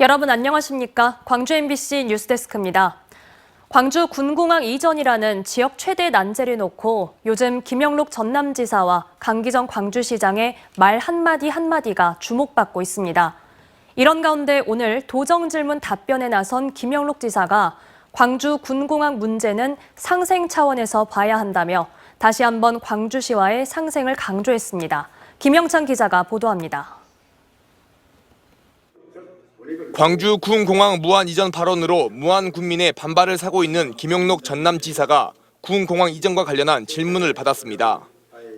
여러분 안녕하십니까? 광주 MBC 뉴스데스크입니다. 광주 군공항 이전이라는 지역 최대 난제를 놓고 요즘 김영록 전남지사와 강기정 광주시장의 말 한마디 한마디가 주목받고 있습니다. 이런 가운데 오늘 도정 질문 답변에 나선 김영록 지사가 광주 군공항 문제는 상생 차원에서 봐야 한다며 다시 한번 광주시와의 상생을 강조했습니다. 김영찬 기자가 보도합니다. 광주 군공항 무한 이전 발언으로 무한 군민의 반발을 사고 있는 김영록 전남지사가 군공항 이전과 관련한 질문을 받았습니다.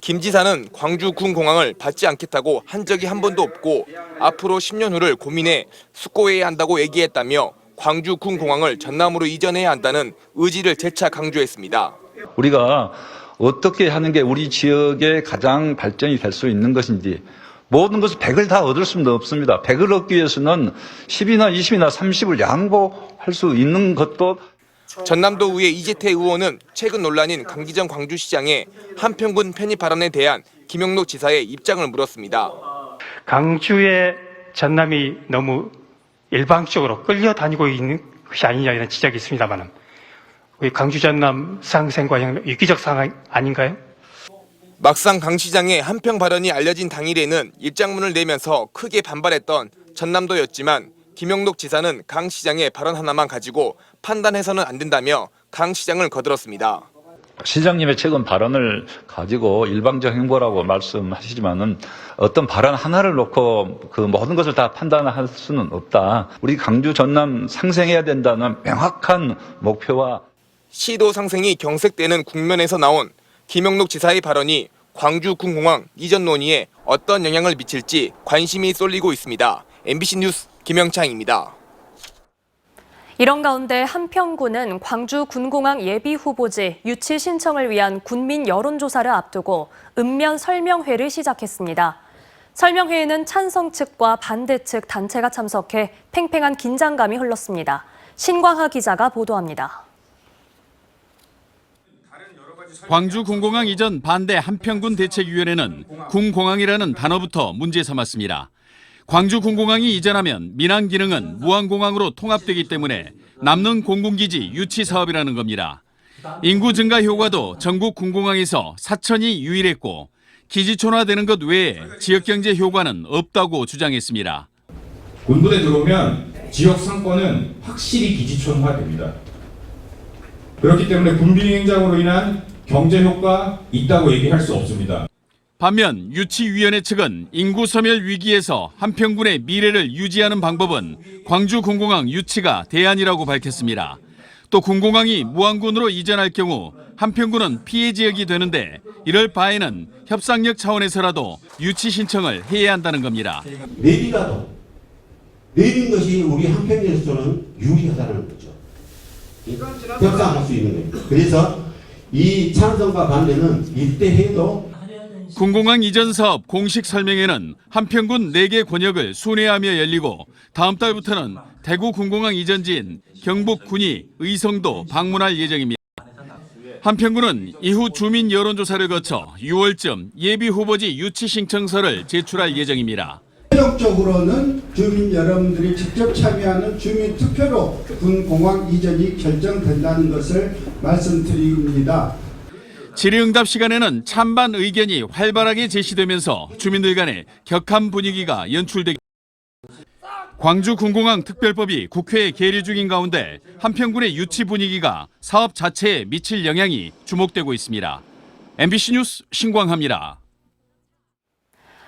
김 지사는 광주 군공항을 받지 않겠다고 한 적이 한 번도 없고 앞으로 10년 후를 고민해 숙고해야 한다고 얘기했다며 광주 군공항을 전남으로 이전해야 한다는 의지를 재차 강조했습니다. 우리가 어떻게 하는 게 우리 지역의 가장 발전이 될 수 있는 것인지 모든 것을 100을 다 얻을 수는 없습니다. 100을 얻기 위해서는 10이나 20이나 30을 양보할 수 있는 것도. 전남도의회 이재태 의원은 최근 논란인 강기정 광주시장의 한평군 편입 발언에 대한 김영록 지사의 입장을 물었습니다. 광주의 전남이 너무 일방적으로 끌려다니고 있는 것이 아니냐 이런 지적이 있습니다만 우리 광주 전남 상생과 위기적 상황 아닌가요? 막상 강 시장의 한평 발언이 알려진 당일에는 입장문을 내면서 크게 반발했던 전남도였지만 김영록 지사는 강 시장의 발언 하나만 가지고 판단해서는 안 된다며 강 시장을 거들었습니다. 시장님의 최근 발언을 가지고 일방적 행보라고 말씀하시지만은 어떤 발언 하나를 놓고 그 모든 것을 다 판단할 수는 없다. 우리 광주 전남 상생해야 된다는 명확한 목표와 시도 상생이 경색되는 국면에서 나온 김영록 지사의 발언이 광주 군공항 이전 논의에 어떤 영향을 미칠지 관심이 쏠리고 있습니다. MBC 뉴스 김영창입니다. 이런 가운데 한평군은 광주 군공항 예비 후보지 유치 신청을 위한 군민 여론조사를 앞두고 읍면 설명회를 시작했습니다. 설명회에는 찬성 측과 반대 측 단체가 참석해 팽팽한 긴장감이 흘렀습니다. 신광하 기자가 보도합니다. 광주 군공항 이전 반대 한평군 대책위원회는 군공항이라는 단어부터 문제 삼았습니다. 광주 군공항이 이전하면 민항 기능은 무항공항으로 통합되기 때문에 남는 공군기지 유치 사업이라는 겁니다. 인구 증가 효과도 전국 군공항에서 사천이 유일했고 기지촌화되는 것 외에 지역경제 효과는 없다고 주장했습니다. 군부대 들어오면 지역 상권은 확실히 기지촌화됩니다. 그렇기 때문에 군비 행장으로 인한 경제 효과 있다고 얘기할 수 없습니다. 반면 유치위원회 측은 인구 소멸 위기에서 한평군의 미래를 유지하는 방법은 광주 군공항 유치가 대안이라고 밝혔습니다. 또 군공항이 무항군으로 이전할 경우 한평군은 피해 지역이 되는데 이럴 바에는 협상력 차원에서라도 유치 신청을 해야 한다는 겁니다. 내리라도 내린 것이 우리 한평에서는 유리하다는 거죠. 협상할 수 있는 거예요. 그래서 이 찬성과 반대는 이때 해도 군공항 이전 사업 공식 설명회는 한평군 4개 권역을 순회하며 열리고 다음 달부터는 대구 군공항 이전지인 경북 군위, 의성도 방문할 예정입니다. 한평군은 이후 주민 여론조사를 거쳐 6월쯤 예비 후보지 유치 신청서를 제출할 예정입니다. 최종적으로는 주민 여러분들이 직접 참여하는 주민 투표로 군공항 이전이 결정된다는 것을 말씀드립니다. 질의응답 시간에는 찬반 의견이 활발하게 제시되면서 주민들 간의 격한 분위기가 연출되기. 광주 군공항 특별법이 국회에 계류 중인 가운데 한평군의 유치 분위기가 사업 자체에 미칠 영향이 주목되고 있습니다. MBC 뉴스 신광하입니다.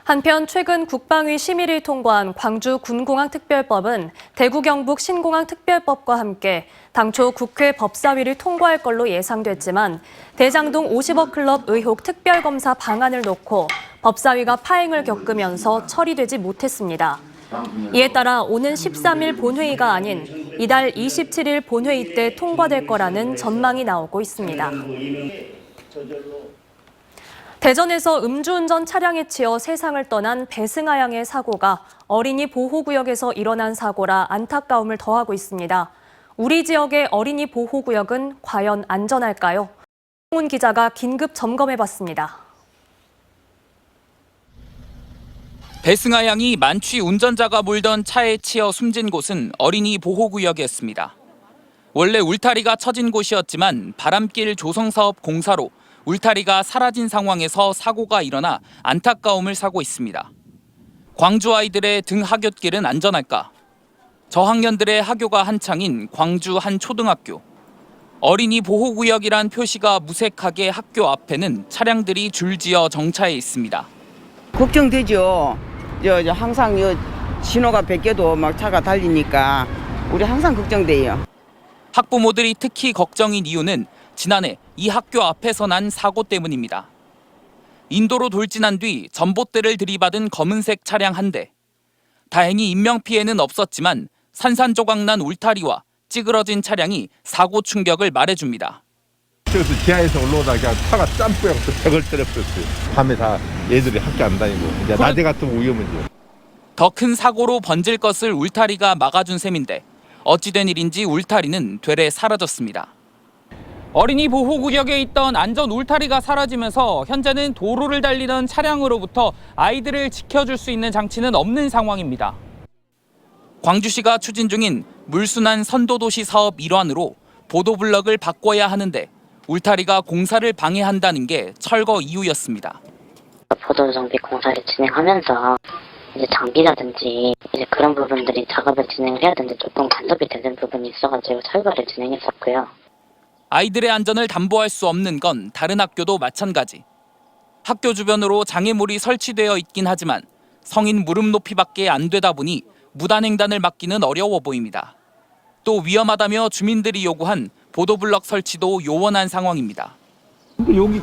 한편 최근 국방위 심의를 통과한 광주 군공항 특별법은 대구 경북 신공항 특별법과 함께 당초 국회 법사위를 통과할 걸로 예상됐지만 대장동 50억 클럽 의혹 특별검사 방안을 놓고 법사위가 파행을 겪으면서 처리되지 못했습니다. 이에 따라 오는 13일 본회의가 아닌 이달 27일 본회의 때 통과될 거라는 전망이 나오고 있습니다. 대전에서 음주운전 차량에 치여 세상을 떠난 배승아 양의 사고가 어린이 보호구역에서 일어난 사고라 안타까움을 더하고 있습니다. 우리 지역의 어린이 보호구역은 과연 안전할까요? 홍훈 기자가 긴급 점검해봤습니다. 배승아 양이 만취 운전자가 몰던 차에 치여 숨진 곳은 어린이 보호구역이었습니다. 원래 울타리가 쳐진 곳이었지만 바람길 조성사업 공사로 울타리가 사라진 상황에서 사고가 일어나 안타까움을 사고 있습니다. 광주 아이들의 등하굣길은 안전할까? 저학년들의 하교가 한창인 광주 한 초등학교. 어린이 보호구역이란 표시가 무색하게 학교 앞에는 차량들이 줄지어 정차해 있습니다. 걱정되죠. 항상 신호가 바뀌어도 막 차가 달리니까 우리 항상 걱정돼요. 학부모들이 특히 걱정인 이유는 지난해 이 학교 앞에서 난 사고 때문입니다. 인도로 돌진한 뒤 전봇대를 들이받은 검은색 차량 한 대. 다행히 인명피해는 없었지만 산산조각난 울타리와 찌그러진 차량이 사고 충격을 말해줍니다. 저기서 지하에서 올라오다가 그냥 차가 짬뿌여서 벽을 때렸었어요. 밤에 다 애들이 학교 안 다니고 이제 낮에 같으면 위험하죠. 더 큰 사고로 번질 것을 울타리가 막아준 셈인데 어찌된 일인지 울타리는 되레 사라졌습니다. 어린이 보호구역에 있던 안전 울타리가 사라지면서 현재는 도로를 달리던 차량으로부터 아이들을 지켜줄 수 있는 장치는 없는 상황입니다. 광주시가 추진 중인 물순환 선도도시 사업 일환으로 보도블럭을 바꿔야 하는데 울타리가 공사를 방해한다는 게 철거 이유였습니다. 보도 정비 공사를 진행하면서 이제 장비라든지 이제 그런 부분들이 작업을 진행을 해야 되는데 조금 간섭이 되는 부분이 있어가지고 철거를 진행했었고요. 아이들의 안전을 담보할 수 없는 건 다른 학교도 마찬가지. 학교 주변으로 장애물이 설치되어 있긴 하지만 성인 무릎 높이밖에 안 되다 보니 무단횡단을 막기는 어려워 보입니다. 또 위험하다며 주민들이 요구한 보도블럭 설치도 요원한 상황입니다. 근데 여기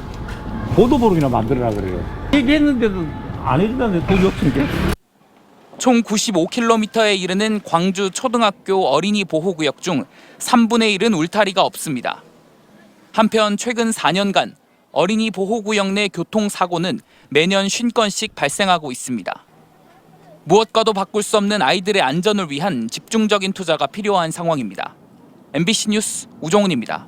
보도블럭이나 만들어라 그래요. 얘기했는데도 안 해준다는데 돈이 없으니까. 총 95km에 이르는 광주 초등학교 어린이 보호구역 중 3분의 1은 울타리가 없습니다. 한편 최근 4년간 어린이 보호구역 내 교통사고는 매년 50건씩 발생하고 있습니다. 무엇과도 바꿀 수 없는 아이들의 안전을 위한 집중적인 투자가 필요한 상황입니다. MBC 뉴스 우종훈입니다.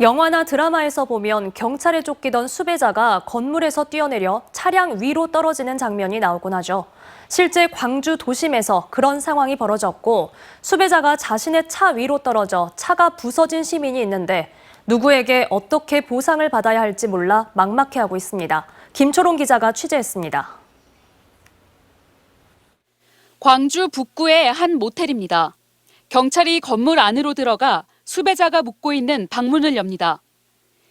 영화나 드라마에서 보면 경찰에 쫓기던 수배자가 건물에서 뛰어내려 차량 위로 떨어지는 장면이 나오곤 하죠. 실제 광주 도심에서 그런 상황이 벌어졌고 수배자가 자신의 차 위로 떨어져 차가 부서진 시민이 있는데 누구에게 어떻게 보상을 받아야 할지 몰라 막막해하고 있습니다. 김초롱 기자가 취재했습니다. 광주 북구의 한 모텔입니다. 경찰이 건물 안으로 들어가 수배자가 묵고 있는 방문을 엽니다.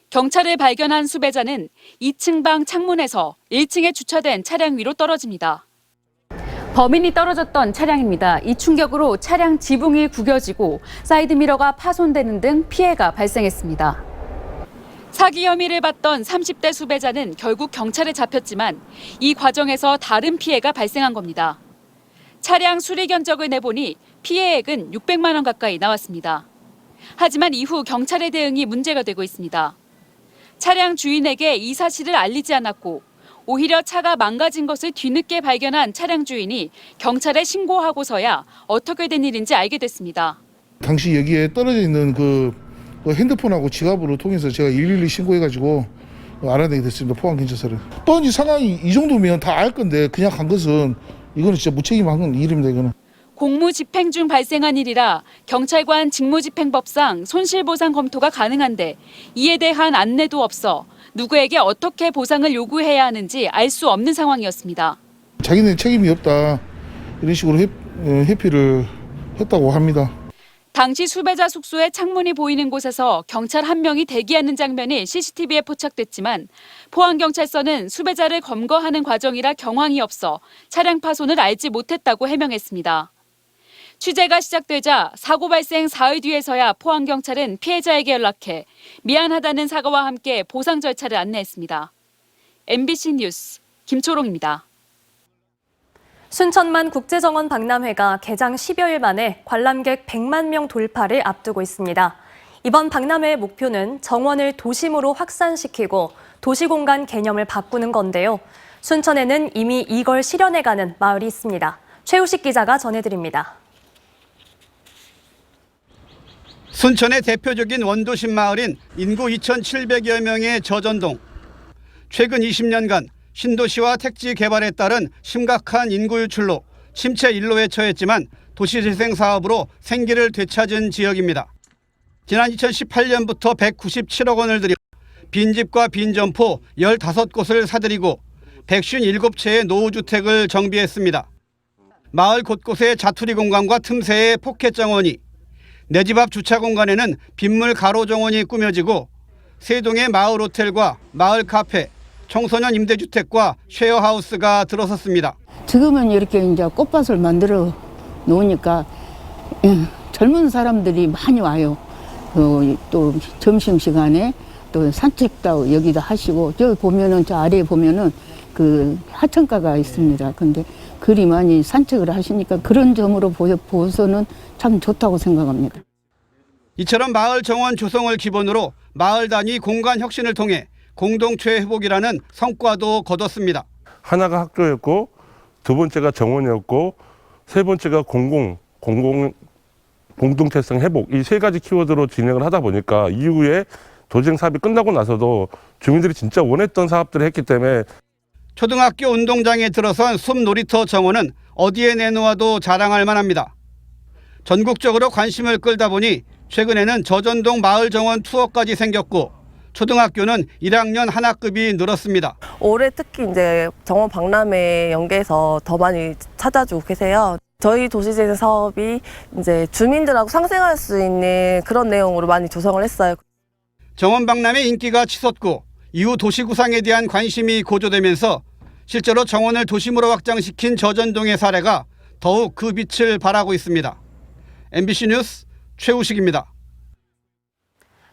경찰을 발견한 수배자는 2층 방 창문에서 1층에 주차된 차량 위로 떨어집니다. 범인이 떨어졌던 차량입니다. 이 충격으로 차량 지붕이 구겨지고 사이드미러가 파손되는 등 피해가 발생했습니다. 사기 혐의를 받던 30대 수배자는 결국 경찰에 잡혔지만 이 과정에서 다른 피해가 발생한 겁니다. 차량 수리 견적을 내보니 피해액은 600만 원 가까이 나왔습니다. 하지만 이후 경찰의 대응이 문제가 되고 있습니다. 차량 주인에게 이 사실을 알리지 않았고 오히려 차가 망가진 것을 뒤늦게 발견한 차량 주인이 경찰에 신고하고서야 어떻게 된 일인지 알게 됐습니다. 당시 여기에 떨어져 있는 그 핸드폰하고 지갑으로 통해서 제가 112 신고해가지고 알아내게 됐습니다. 포항경찰서를. 뻔히 상황이 이 정도면 다 알 건데 그냥 간 것은 이거는 진짜 무책임한 일입니다. 이거는. 공무집행 중 발생한 일이라 경찰관 직무집행법상 손실보상 검토가 가능한데 이에 대한 안내도 없어 누구에게 어떻게 보상을 요구해야 하는지 알 수 없는 상황이었습니다. 자기는 책임이 없다 이런 식으로 회피를 했다고 합니다. 당시 수배자 숙소의 창문이 보이는 곳에서 경찰 한 명이 대기하는 장면이 CCTV에 포착됐지만 포항경찰서는 수배자를 검거하는 과정이라 경황이 없어 차량 파손을 알지 못했다고 해명했습니다. 취재가 시작되자 사고 발생 사흘 뒤에서야 포항경찰은 피해자에게 연락해 미안하다는 사과와 함께 보상 절차를 안내했습니다. MBC 뉴스 김초롱입니다. 순천만 국제정원 박람회가 개장 10여일 만에 관람객 100만 명 돌파를 앞두고 있습니다. 이번 박람회의 목표는 정원을 도심으로 확산시키고 도시공간 개념을 바꾸는 건데요. 순천에는 이미 이걸 실현해가는 마을이 있습니다. 최우식 기자가 전해드립니다. 순천의 대표적인 원도심 마을인 인구 2,700여 명의 저전동. 최근 20년간 신도시와 택지 개발에 따른 심각한 인구 유출로 침체 일로에 처했지만 도시재생 사업으로 생기를 되찾은 지역입니다. 지난 2018년부터 197억 원을 들여 빈집과 빈점포 15곳을 사들이고 157채의 노후주택을 정비했습니다. 마을 곳곳에 자투리 공간과 틈새에 포켓 정원이, 내 집 앞 주차 공간에는 빗물 가로 정원이 꾸며지고 3동의 마을 호텔과 마을 카페, 청소년 임대주택과 쉐어하우스가 들어섰습니다. 지금은 이렇게 이제 꽃밭을 만들어 놓으니까 젊은 사람들이 많이 와요. 또 점심시간에 또 산책도 여기다 하시고, 저 보면은, 저 아래에 보면은 그 하천가가 있습니다. 근데 그리 많이 산책을 하시니까 그런 점으로 보서는 참 좋다고 생각합니다. 이처럼 마을 정원 조성을 기본으로 마을 단위 공간 혁신을 통해 공동체 회복이라는 성과도 거뒀습니다. 하나가 학교였고, 두 번째가 정원이었고, 세 번째가 공동체성 회복, 이 세 가지 키워드로 진행을 하다 보니까 이후에 도시재생 사업이 끝나고 나서도 주민들이 진짜 원했던 사업들을 했기 때문에. 초등학교 운동장에 들어선 숲 놀이터 정원은 어디에 내놓아도 자랑할 만합니다. 전국적으로 관심을 끌다 보니 최근에는 저전동 마을 정원 투어까지 생겼고, 초등학교는 1학년 한 학급이 늘었습니다. 올해 특히 이제 정원 박람회 연계해서 더 많이 찾아주고 계세요. 저희 도시재생 사업이 이제 주민들하고 상생할 수 있는 그런 내용으로 많이 조성을 했어요. 정원 박람회 인기가 치솟고 이후 도시 구상에 대한 관심이 고조되면서 실제로 정원을 도심으로 확장시킨 저전동의 사례가 더욱 그 빛을 발하고 있습니다. MBC 뉴스 최우식입니다.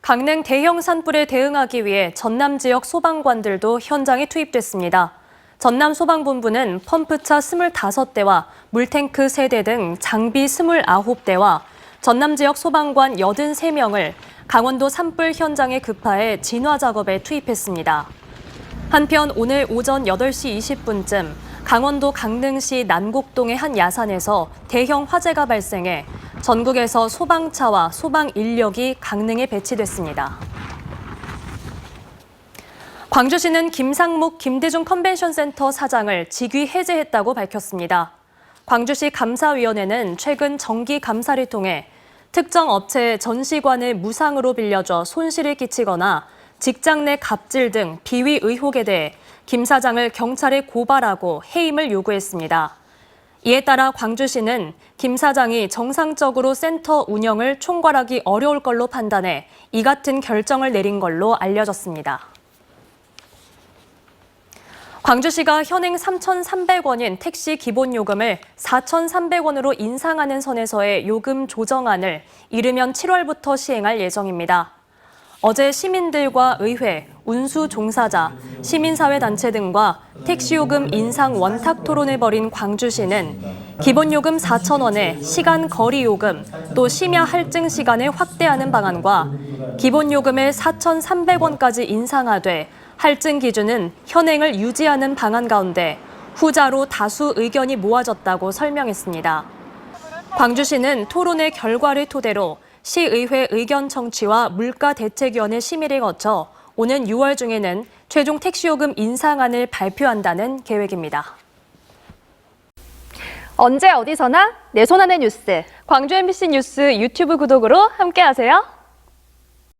강릉 대형 산불에 대응하기 위해 전남 지역 소방관들도 현장에 투입됐습니다. 전남 소방본부는 펌프차 25대와 물탱크 3대 등 장비 29대와 전남 지역 소방관 83명을 강원도 산불 현장에 급파해 진화 작업에 투입했습니다. 한편 오늘 오전 8시 20분쯤 강원도 강릉시 난곡동의 한 야산에서 대형 화재가 발생해 전국에서 소방차와 소방 인력이 강릉에 배치됐습니다. 광주시는 김상묵 김대중 컨벤션센터 사장을 직위 해제했다고 밝혔습니다. 광주시 감사위원회는 최근 정기 감사를 통해 특정 업체의 전시관을 무상으로 빌려줘 손실을 끼치거나 직장 내 갑질 등 비위 의혹에 대해 김 사장을 경찰에 고발하고 해임을 요구했습니다. 이에 따라 광주시는 김 사장이 정상적으로 센터 운영을 총괄하기 어려울 걸로 판단해 이 같은 결정을 내린 걸로 알려졌습니다. 광주시가 현행 3,300원인 택시 기본요금을 4,300원으로 인상하는 선에서의 요금 조정안을 이르면 7월부터 시행할 예정입니다. 어제 시민들과 의회, 운수 종사자, 시민사회단체 등과 택시요금 인상 원탁 토론을 벌인 광주시는 기본요금 4,000원에 시간 거리요금, 또 심야 할증 시간을 확대하는 방안과 기본요금을 4,300원까지 인상하되 할증 기준은 현행을 유지하는 방안 가운데 후자로 다수 의견이 모아졌다고 설명했습니다. 광주시는 토론의 결과를 토대로 시의회 의견 청취와 물가대책위원회 심의를 거쳐 오는 6월 중에는 최종 택시요금 인상안을 발표한다는 계획입니다. 언제 어디서나 내 손 안의 뉴스. 광주 MBC 뉴스 유튜브 구독으로 함께하세요.